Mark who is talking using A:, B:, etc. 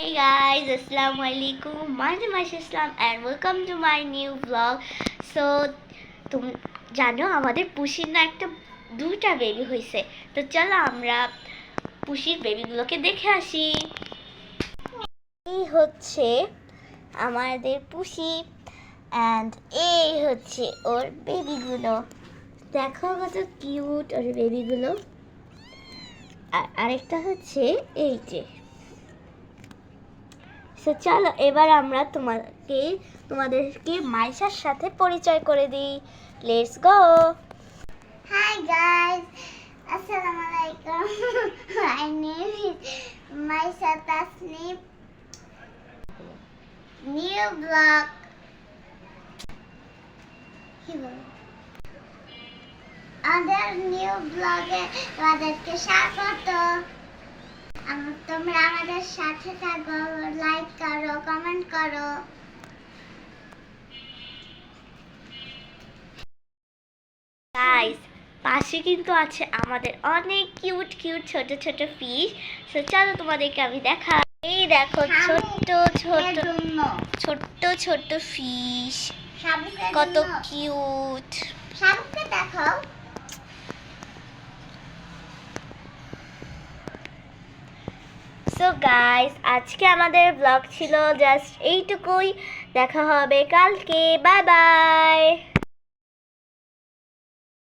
A: Hey guys, Assalamualaikum. My name is Islam and welcome to my new vlog. So, তুমি জানো আমাদের পুষির না দুটা বেবি হয়েছে। তো চলো আমরা পুষির বেবিগুলোকে দেখে আসি। এই হচ্ছে আমাদের পুষি অ্যান্ড এই হচ্ছে ওর বেবিগুলো। দেখো কত কিউট ওর বেবিগুলো। আর আরেকটা হচ্ছে এই যে। সো চলো এবার আমরা তোমাদেরকে মাইশার সাথে পরিচয় করে দিই। Let's go.
B: Hi guys, Assalamualaikum. My name is Maisha Tasneem. New vlog. আমাদের নিউ ব্লগে তোমাদেরকে স্বাগত। তোমরা আমাদের সাথে থাকো, লাইক করো, কমেন্ট করো।
A: গাইস, পাশে কিন্তু আছে আমাদের অনেক কিউট কিউট ছোট ছোট ফিশ। সো চলো তোমাদেরকে আমি দেখাই। এই দেখো ছোট্ট ছোট্ট ছোট্ট ছোট্ট ফিশ, কত কিউট।
B: শাহরুখকে দেখাও।
A: সো গাইস, আজকে আমাদের ব্লগ ছিল জাস্ট এইটুকুই। দেখা হবে কালকে। Bye bye.